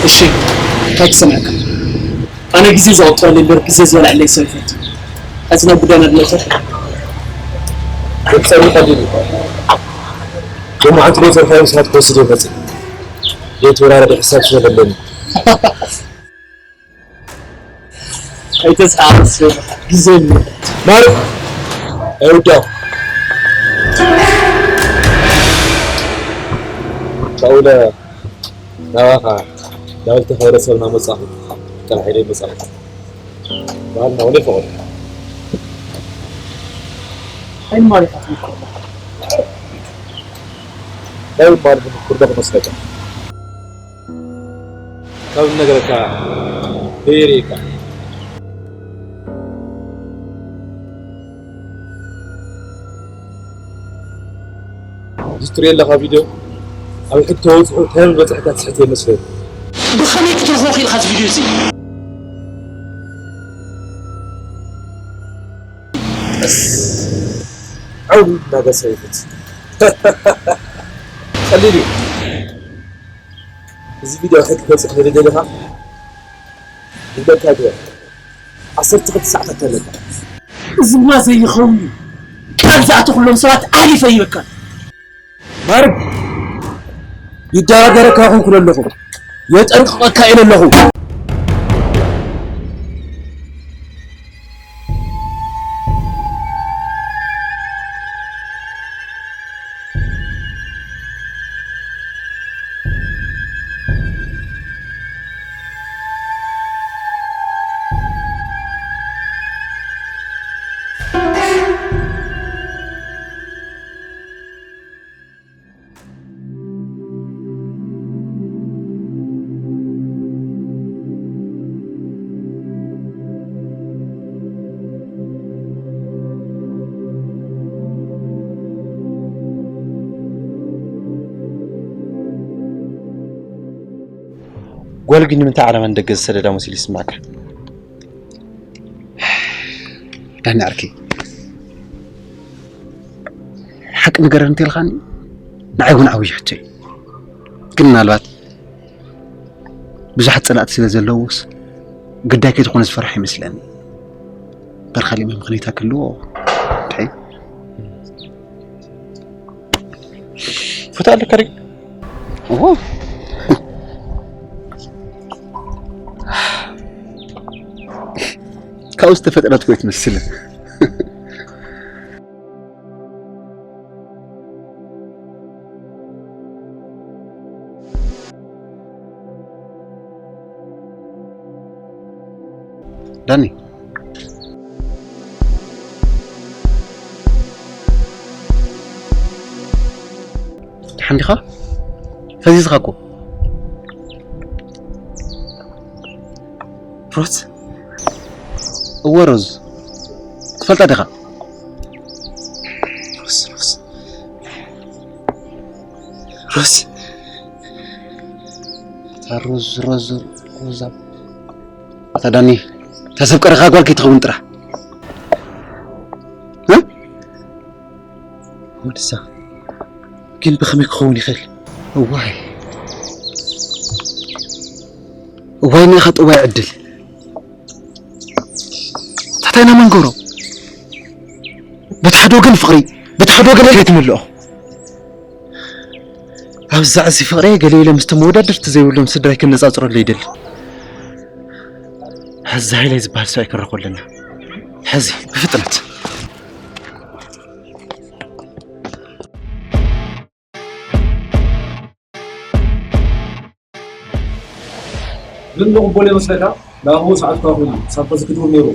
الشيء هيك سمعك أنا جزيز أطول اللي بركزيز ولا عليه سويفت أزنا بدنا نلتر بتسوي خليني يوم عن تريد الفايم سمعت كوسيدي بس جيت ورا ربي حساب شو بلني هاي تسعة جزيز مارك أودا شاولا نواها داولت خير سولنا مصاحب كان حيري مصاحب قالنا ولي فوق هاي المعرفة داول مارك كردة مصلحة داول نقرك بيريكا جستري لها فيديو أو حتى هو تهرب بتحكي تحتي مسفين بخليك تروحي الخاص فيديو زي بس عودي ماذا سيفت خليني إذا فيديو حكي كويس أخذ لي لها يبدأ كادوة عصرت 3 ساعات تلك زما زي خوي كان ساعته كلهم ساعات عارف أي مكان مارب يدارك أخو كل اللهم يتأرق كائن اللهم قول لي من تعرف من دق السردة مسيل يسمعك دعني أركي حق نقرر انتي الخاني نعيقون عوي حتى قلنا البات بزحت صنعت سيدة زلوس قداك تكون فرحي مثلني بالخلي من مغنيتها كله تحي فتح لك كريم اوه كاوست فترات كويت مثله داني حندخة فزيز خاكو روز ورز تفلت دخا روز أتداني تسبق رخاك كي تخون ترى ها ودسا كل بخمك خوني خل واي ناخذ واي عدل تحتينا منقورو بتحدوقن فقري بتحدوقن ليت ملؤه أوزع زي فقري قليلة مستمودة درت زي ولهم سدري كنا نصاصر اللي يدل هزا هاي لازم بهالساعة يكرقوا لنا هزي بفطنة من نقبل مسلكا لا هو ساعات كافوني ساعات زكتور نيرو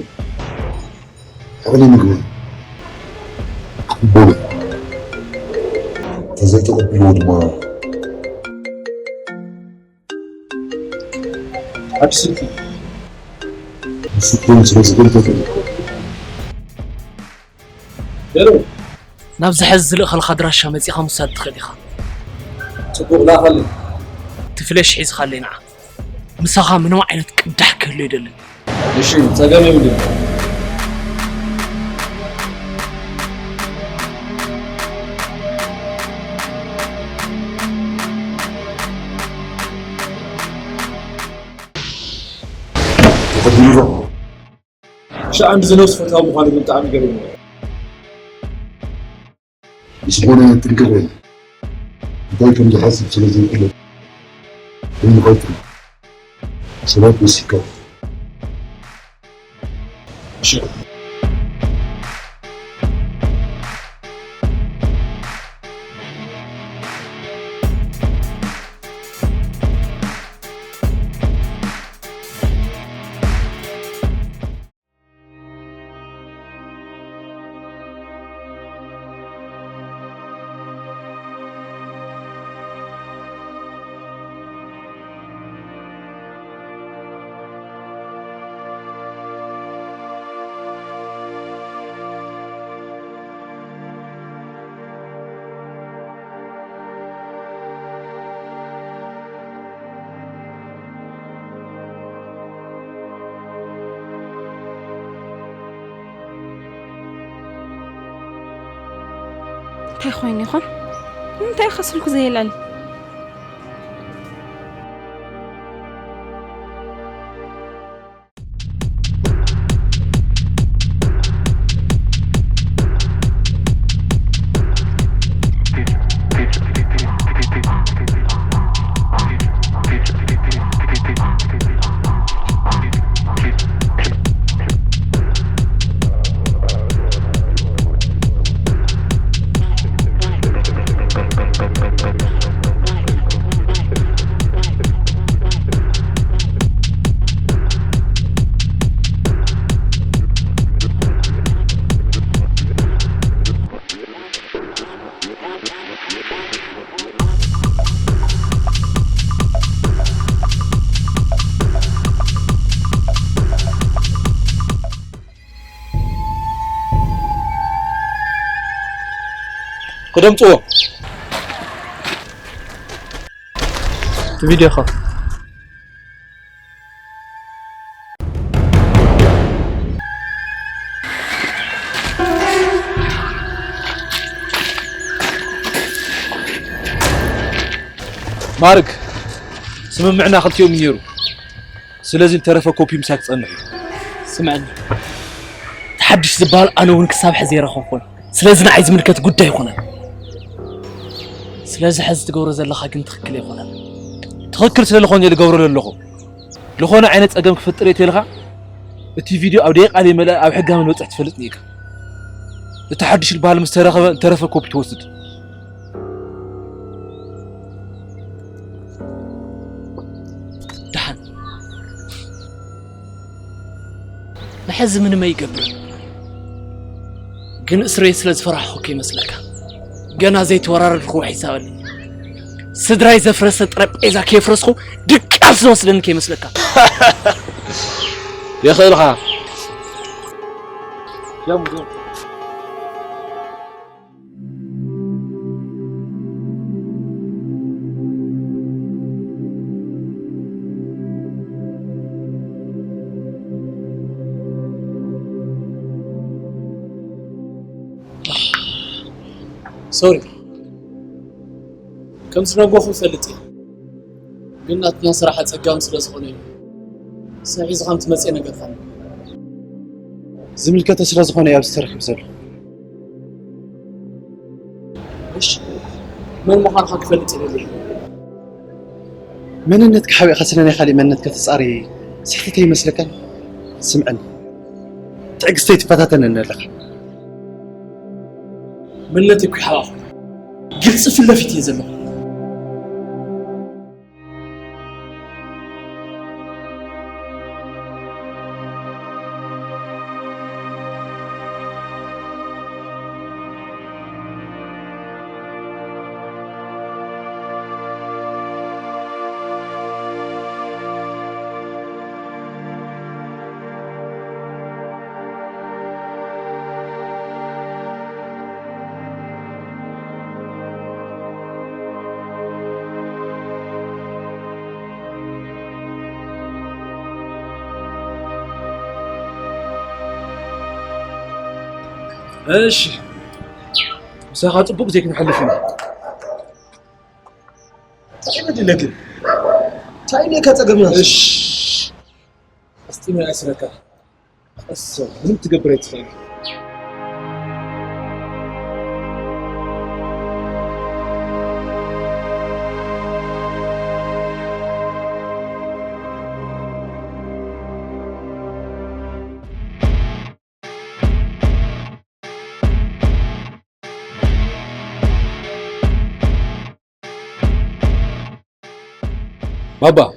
أغني مقبول قبولة فزيت قبلون ما أكسكي السكين سلسلتك ديرو نبز حز لأخل خضرا الشمسي خمسة تخليها تبوغ لا خلي تفلش حيز خلينا مساخا منو عينت كدحك اللي يدل ماشي تساقمي مدين تقدر شو عند زنوس فتاة مخالف انت عم يقرب يسمونه تنقل دايكم جهاز سلسلة كله هم غيروا شباب مسكة شو انتي خويني خو انتي خسرك زي العل قدمتوا فيديو خا مارك سمعنا خلت يوم يرو سلازم ترفا كوبي مساك تصنع سمعني تحدش زبال أنا ونك سابح زيرا خون سلازنا عايز ملكة قدة يخونا سلاز حز تقور زي اللخا كنت تخكل يخونا تفكر سلخون يلي قبروا للخو لخونا عينت أقام كفتريت يلغا التي فيديو أو دقيق علي ملا أو حقها من وقت فلتنيك التحدش البال مسترخة ترفا كوبي توسد دحن نحز من ما يقبر قن اسري سلاز فرح خوكي مسلكا قنا زيت ورار الخو حسابلي سدراي زفرس طرب اذا كيف رسخو دق اسوس لنكي مسلكا يا خيرها يا مدير سوري كم سنقوخو فلتي قلنا اتنا صراحة تقام سلسخوني سعيز غامت مسينا قرفان زميلك تسرى زخوني يا بسترخب زلو وش من مخان حق فلتي للي مننتك حاوي خسرني خالي مننتك تسأري سحتي مسلكا سمعني تعقستي تفتاتن النلخ منتك حاخ قلت في اللفتي زلو ايش مساخة طبق زيك نحلفنا تعمد لك تعيني كتقمنا ايش استمع اسرك أسر من تقبريت فيك بابا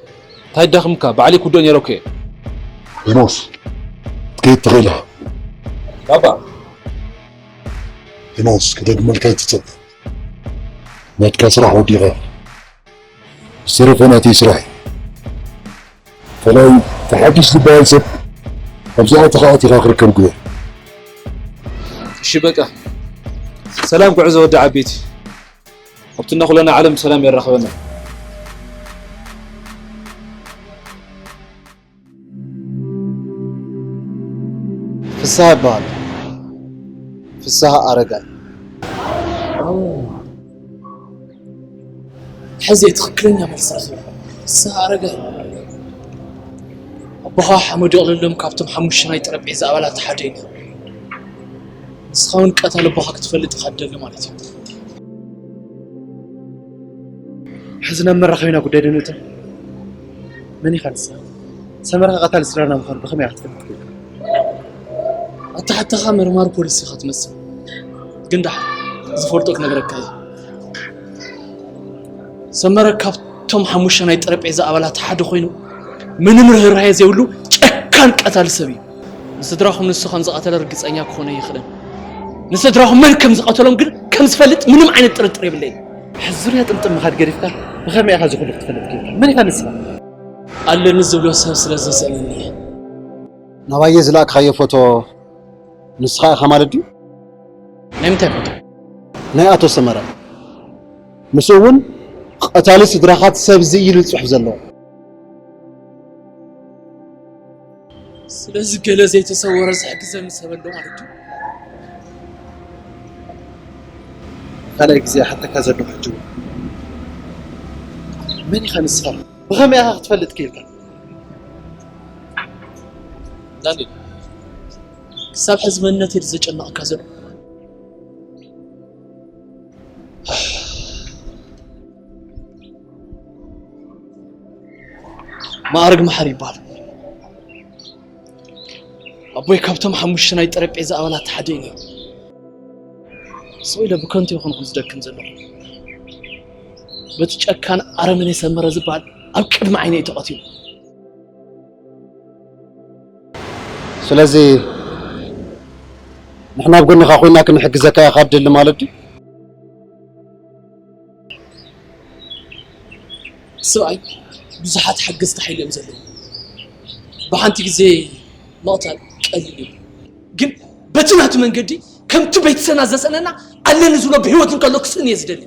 تاي داخمك بعليك ودون يروكي هينوس كيف تغيلها بابا هينوس كده جمال كيف تتصدق ما تكسرح وديغا الصرف هنا تيسرح فلا تحدش تبال سب خمسة تخاطي غاخر كم قوي الشبكة سلام قعزة ودع بيتي وبتنا خلنا علم سلام يرخبنا ፍስሐ ይባላል ፍስሐ አረጋይ حزي تخكلنا مرسخ السهرة أبوها حمد يقول لهم كابتن حموش نايت ربع زابلات حدين سخون قتل أبوها كتفل تخدل مالتي حزنا مرة خينا قدي دنوته مني خلص سمرها قتل سرنا مخر بخمي أحتفل حتى خامر مار بوليسي خات مسا قندح زفورتوك نقرك هاي سمرة كابتن حموش نايت ربع زابلات حد خوينو من مره رهي زيولو كان قتل سبي نسدراهم نسخن زقتل رقصانيا كونه يخدم نسدراهم من كم زقتلهم ግን كم زفلت منم عينت ጥርጥር يبلين حزوريا ጥምጥም خد قريفك بخمي أخذ كل تفلت كيف من يخلصها قال نزلوا سب ስለዘሰለኝ نوايا زلاك خاي فوتو نسخة خمالدي نمتى فوتو ناي أتو سمرة مسوون قتالي سدراخات سب زي الصحف زلو ስለዚህ ገለዘ የተሰወረ ዘግዘ ምሰበለው ማለት ነው خلي زي حتى كذا حجو من يخلصها بخمي أخذ تفلت كيف داني كساب حزمنت يتزጨናቅ ካዘ ማዕረግ መሐሪ ይባላል أبوي كابتن حموش ناي طريقيزا أبلات حديني سوي لبكنتي يخون خزدكن زلو بتشكان أرمني سمر زبال أبكد معيني تقاتيو سلازي نحنا بقولنا خاخوينا كن حق زكاة خاد اللي مالدي سواي بزحات حق استحيل يمزلو بحانتي زي لقطة قليل ግን በትናት መንገዲ ከምቱ ቤተሰናዘሰነና አለን ዝሎ በህይወት እንከለክስን ይዝደል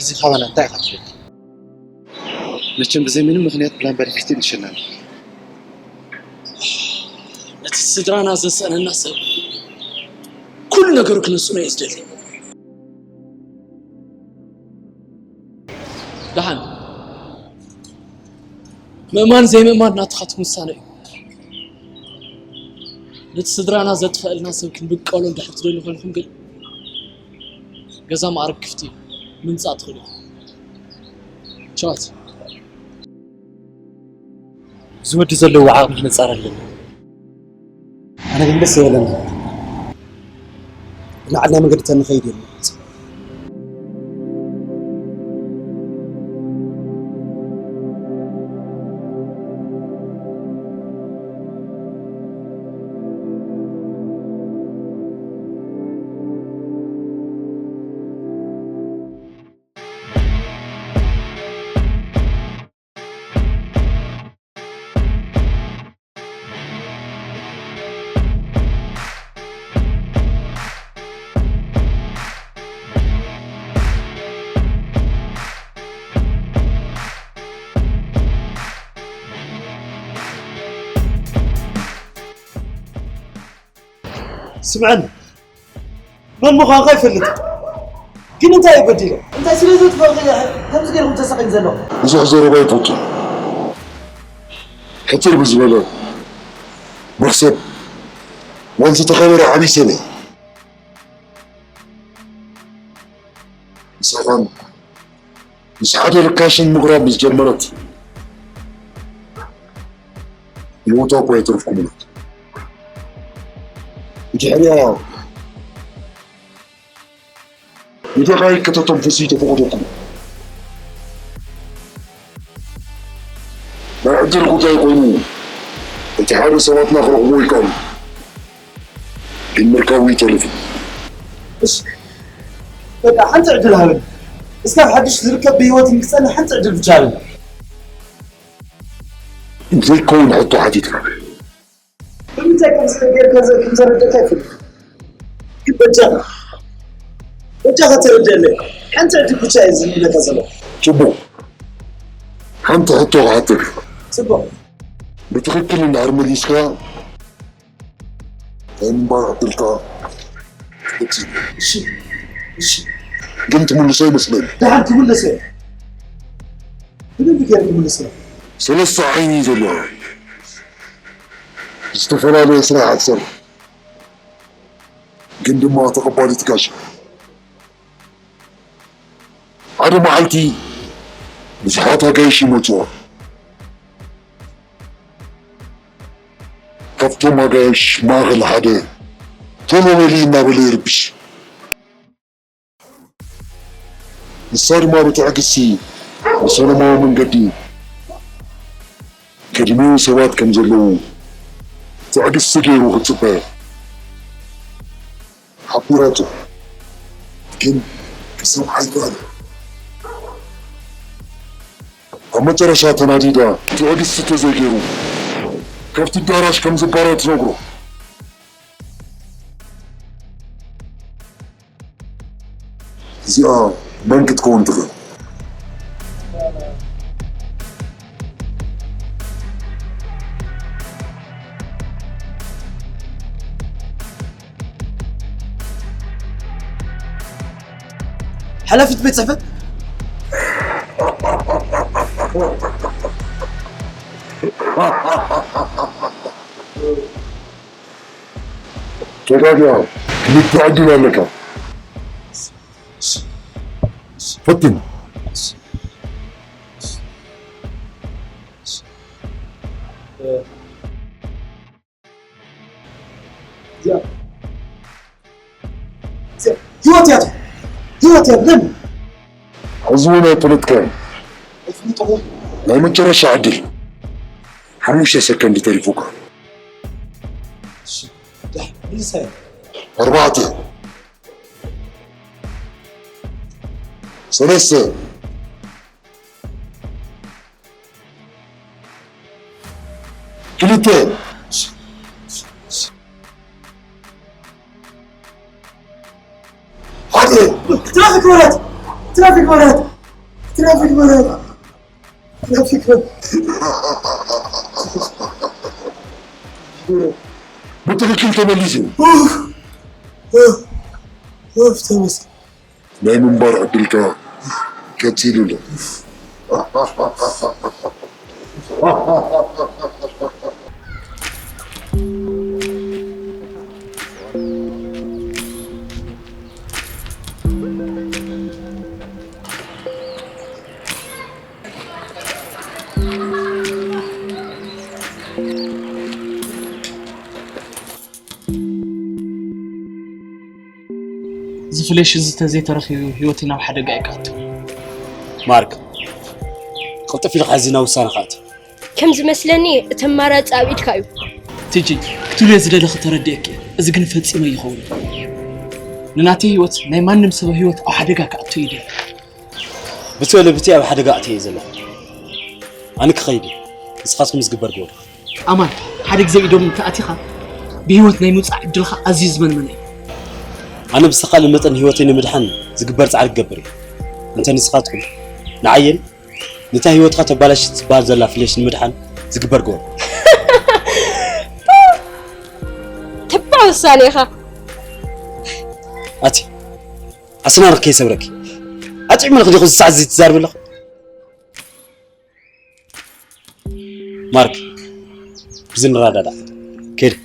እዚህ ኻባና እንታይ ኻትል መቼም በዚህ ምንም ምክንያት ፕላን በሪፊስቲን ይችላል እቲ ስድራና ዘሰነና ሰብ ኩሉ ነገሩ ክነሱ ነው ይዝደል دهان مأمان زي مأمان ناتخات مسانة نتصدرانا زد فقلنا سوكن بقولون دحت دولو خلفهم قل جزا ما أعرف كفتي من ساعة خلو شات زود زلو وعاق من صار لنا أنا قلت بس لنا لعلنا ما قدرت نخيد سمعني من مخاخ يفلت كن انت يبديله انت سيريزو تفرغ كم زغير متسقين زلو ብዙሕ ዘረባ ይፈቱ ሕፅር ብዝበለ መክሰብ ወንዝ ተኸበረ ዓብይ ሰነ ንስኻን ምስ ሓደ ርካሽን ምቕራብ ምስ ጀመረት ህይወቷ እኳ የተረፍኩምለት ድሕሪያ ንደቃይ ከተተንፍሱ ተፈቅደኩም ما عندي الغداء يقولون التحالي صوتنا خرجوا يكون المركاوي تلفي بس بقى حنت عدل هذا بس كان حدش تركب بهوتي مكسنة حنت عدل بجاري انت يكون حطوا حديدنا انت كم زر كيف كيف بجاه بجاه ترجع لي حنت عدل بجاي زميلك كذا شبو حنت حطوا عاتق سبب بتخكل النهار مليسكا انبار عبدالكا شي قمت من لسي مسلم دعمت من لسي من بقير من لسي ثلاث عيني زلوها استفلا لي اسرع اكثر قند ما تقبالي تكاشف انا معلتي مسحاتها قايشي موتوها كفتو ما قايش ما غل حدا طولو ملي ما بلي يربش الصار ما بتعكسي بس انا ما من قدي كلمة سوات كم زلو تعكس سكير وخطبه حبيراته لكن كسر حيوان أما ترى شاطنا ديدا تعكس ستزيرو كفت الدراش كم زبارات نقرو زيا بنك تكون تغير حلفت بيت صحفت تراجع كنت تعدل لك فتن هيوت يا ابن عزونا بوليتكان لا مترش عدل حموشة سكن تليفوك لسه 4 3 كليتين هذه ترافيك ولد ترافيك ولد ترافيك ولد ترافيك ولد متركين تمليزين اوف تمس لا من بار عبدالكا كتيلو له زفليش زتزي ترخي هيوتنا وحدا قايقات مارك قلت في الخزينة وسانخات كم زمسلني تمارات أبيد كايو تيجي كتولي يزدل خطرديك إذا كن فتسي ما يخون نناتي هيوت ناي ما نمسوا هيوت أو حدا قاقات يدي بتقول بتي أو حدا قاقات يزله أنا كخيدي نسخاتكم زقبر قول أمان حدا زي إدوم تأتيخا بهيوت ناي موت عدلخا عزيز من مني أنا بستقال المتن هيوتي نمدحن زقبرت على الجبري أنت نسخاتكم نعين نتا هيوتها تبالش تبال زلا فليش نمدحن زقبر قول تبع الصالحة أتي أصلا ركي سبرك أتي من خدي خذ ساعة زيت زار بالله مارك بزن رادا كده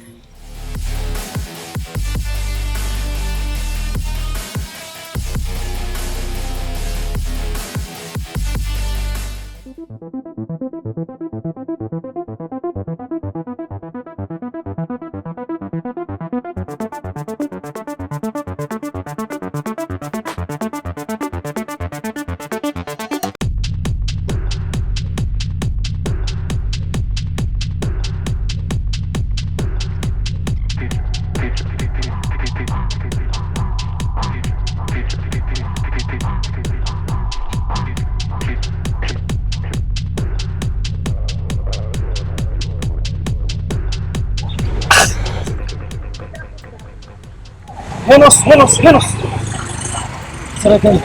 هنص سرقني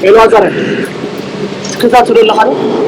إلى أجره كذا تقول له حاله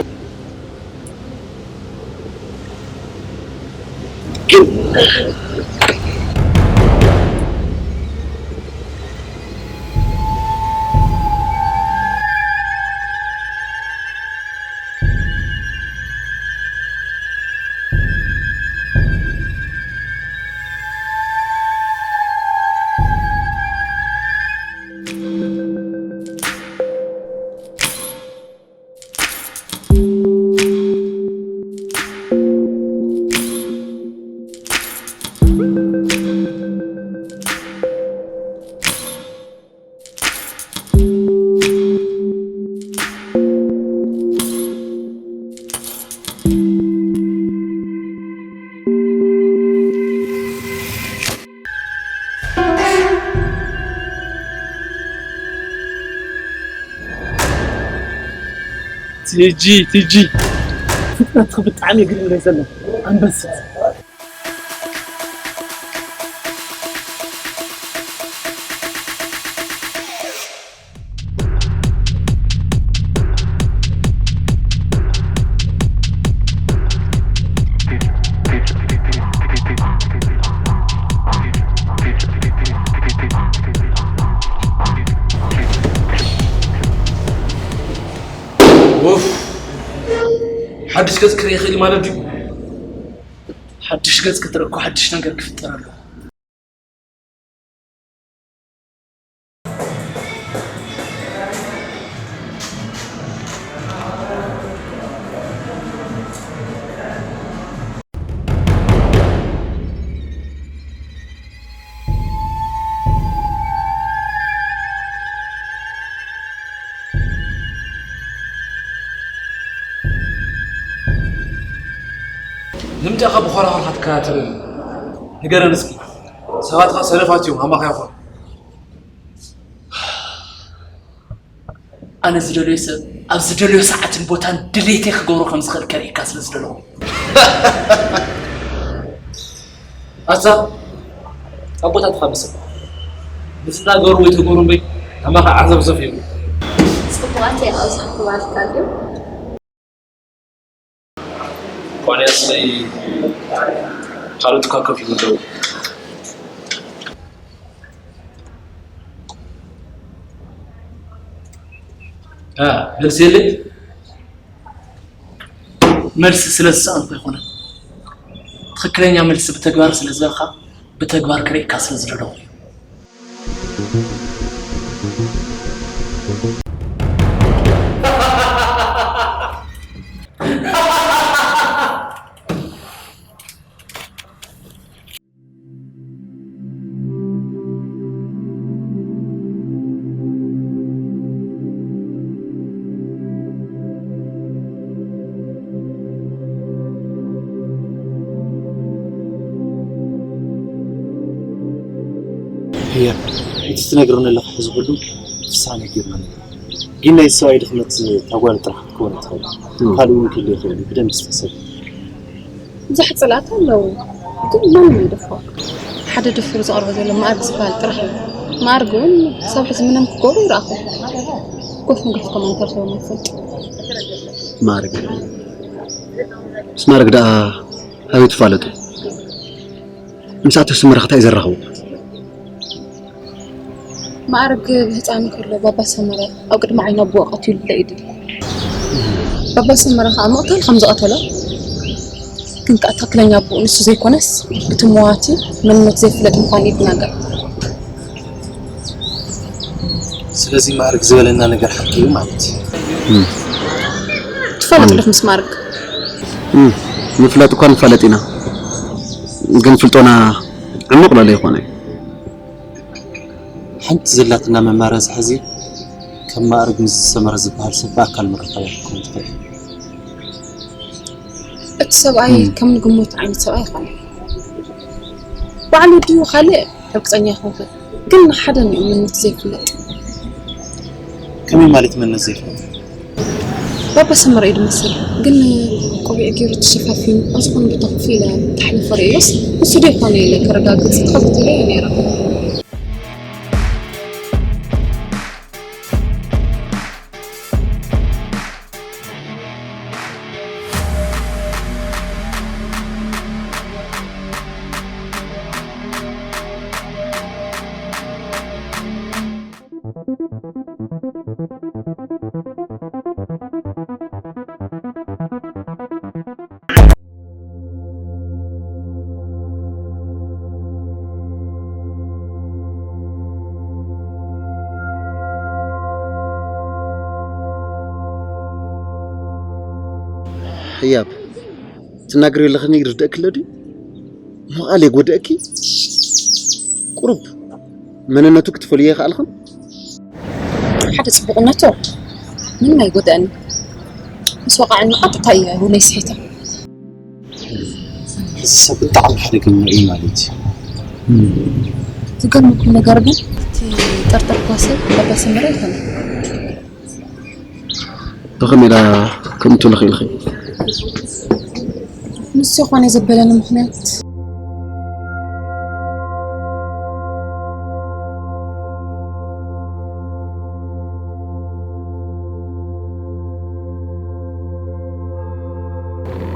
تيجي فتنة تخبط عمي قريب لي سلم أنبسط حدش قص كريه خلي ما نبدي حدش قص كتركو حدش نقدر كفتر له نمتى أخا بخورا هالحد كاتر نقرأ نسكي سوات خا سلفاتيهم هم خيافون أنا زدليس أبزدليو ساعة بوتان دليتي خجورو خمس خير كريه كاسل زدلو أصلا أبوتان خمسة بس لا جورو يتجورون بي هم خا عزب زفيو صبواتي أصلا كوات كاتيو وانا أصلي قالوا تكاكو في الجو ملس يلي ملس سلسة أنت يخونا تخكرين يا ملس بتجوار سلسة بتجوار كريه كاسل زرلو هي تستنقرون اللي حزبلو فسانة جيرنا جينا يسوي دخلت تقول تروح تكون تخيل قالوا يمكن اللي يخلي بدأ مستسر زحت صلاته لو كل ما يدفع حد يدفع زقر زي لما أرجع سبال تروح ما أرجون صبح زمنهم كوبي راحوا كيف نقف كمان ترفوا ما فلت ما أرجع بس ما أرجع هاي تفعلته مساعته سمر خطأ يزرعه ما أرجع هتعمل كله بابا سمرة أو قد معي نبوة قتيل ليدي بابا سمرة خا مقتل 5 قتله كنت أتقلني أبو نسو زي كونس بتمواتي من زي فلت مخاني بناقر سلازي ما أرجع زبالنا نقر حكي مالتي تفلت لك مسمارك نفلت وكان فلتنا قن فلتونا عمق لا يخوني حنت زلاتنا ممارز حزي كما أرجع سمر زبال سباك المرقبة كنت فيه السبعي كم نقمت عين السبعي خالي وعلى ديو خالي ركزني خوفه قلنا حدا من زي فلت كم مالت من الزيف بابا سمر ايد مسل قلنا قوي اجير الشفافين اصلا بتطفيله تحلي فريس بس دي قاني لك رقاق تخبط لي نيره حياب تناقري لخني يردك لدي ما قال يقودك قرب من انه تكتفل يا خالخن حدا صبغنته من ما يقودني بس وقع انه قطعيه ولا يسحته حس بطعم حرق المعين مالتي تقول ما كنا قربا طرطر كواسه بابا سمر يخون تخمي لا كنت لخي الخي نسي اخواني زبلنا مخنات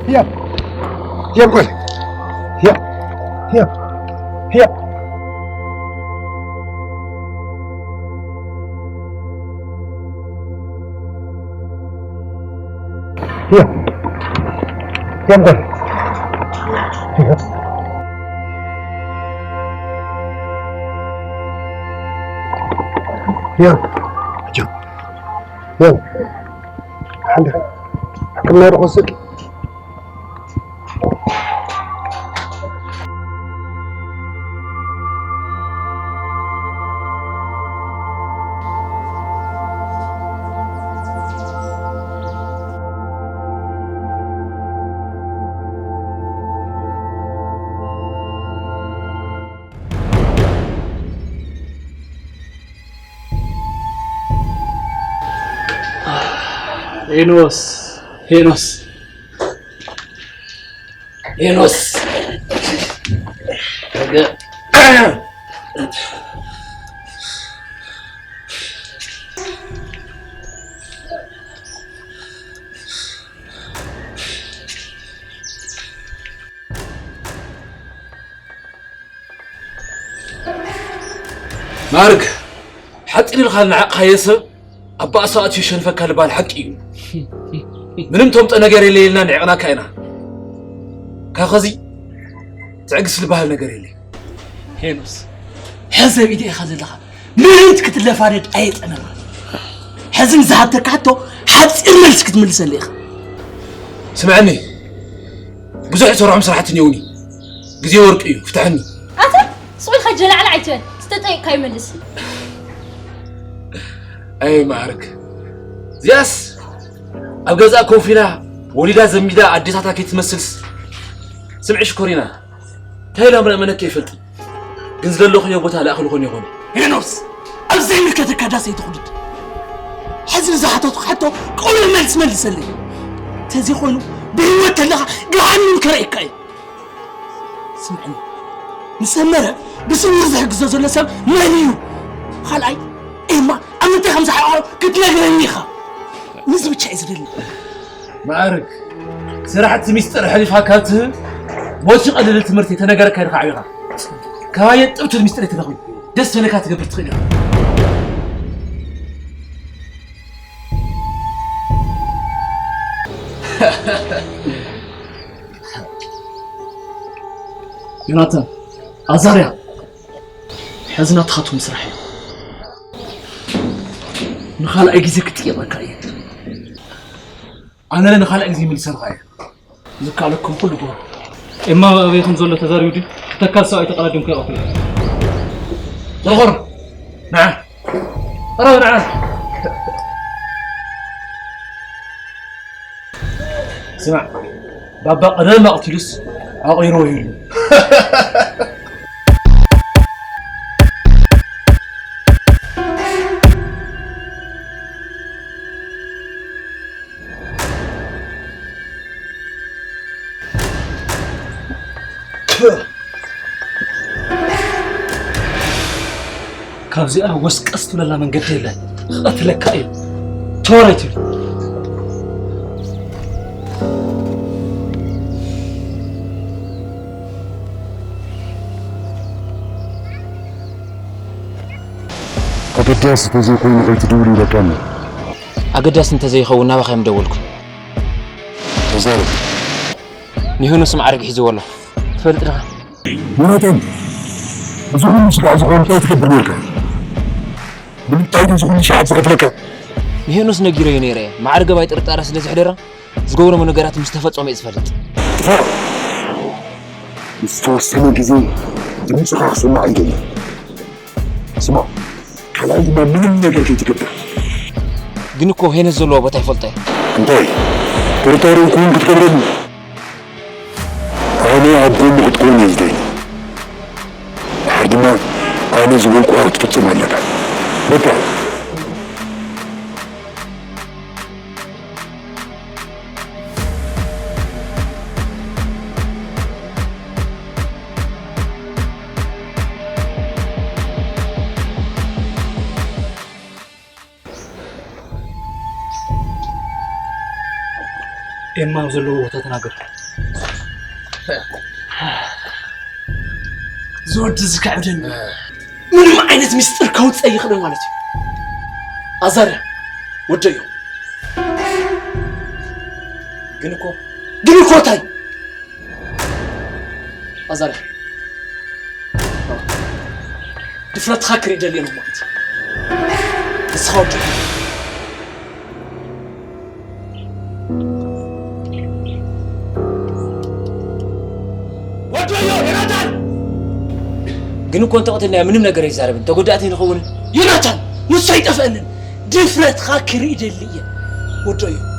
هيا قول هيا حكمنا رخصك هينوس مارك حتى اللي خلنا عقايسه أبا أساعد في شنفك هالبال حقي منم تومت أنا جاري لي لنا نعنا كائنا كخزي تعكس البال نجاري لي هينوس حزب إيدي أخذ لها من تكتل فارد أيت أنا حزم زهبتك حتى حتى إرملس كتملس الليخ سمعني بزح سرعة مسرحة نيوني جزي ورق إيو فتحني أنت صوي خجل على عيتين استطيع كاي ملس أي مارك زياس أبغى كوفينا وليدا زميدا عديتها كي تمثلس سمعي شكورينا تايلا من كيف فلتي انزل له خيو بوتا لا اخلو خوني هوني هينوس أبزي ملكتك كدا سيتخلد حزن زحطت حتى قول ملس لي تزي خونو بهوت لها جهنم كريكاي سمعني مسمره بس نزح جزاز ولا سام ماليو خلاي إما أنت خمسة حوار كنت نجرني خا نزبط شيء زبل معارك سرحت ميستر حليف هاكاته موش قلل تمرتي تنجر كاين خايغا كاين طبت الميستر تنخوي دس لك تقبل تخيل يوناتان أزاريا حزنات خاتم مسرحي نخال أجزي كتير بكاي أنا لا نخال أجزي من سرغاية زكى لكم كل دور إما بيكون زول تزاريو دي تكال سواء تقلدم كي أوكي ظهر نعم أرى نعم سمع بابا قدام أقتلس أغيره يلو كابزي وسقست ولا من قد له قتلك ايه توريتي أقداس تزي كون غيت دوري لكامل أقداس انت زي خونا بخيم مدولكم تزارب نيهونو سمع عرق حيزو والله تفرد لها مراتين زغل مشكا زغل تايت خبر ميركا بلتايت زغل مشكا زغل لك نيهونو سنجيرو ينيري مع عرق بايت ارتارس لزي حديرا زغورو من نقرات مستفاد صومي اسفلت تفرق مستوى كزي دمشق أخصنا عيدنا اسمع كلاي ما من نجار كي تقدر جنكو هنا الزلوا بتاع فلتة انتي ترتارو كون كتكبرني أنا أبغى تكون يزدي حدنا أنا زوجك وقت تسمع لك بكا إما زلوا وتتناقر زود زكاة عدن من ما عينت مستر كوت أي خدمة مالتي أزاريا وديو جنكو تاي أزاريا دفرت خاكري دليل مالتي بس خاطر جنكو انت قلتلنا منم نقر يزارب انت قدعتي نخون يوناتان نص يطفئنن دفرت خاكري دليل وديو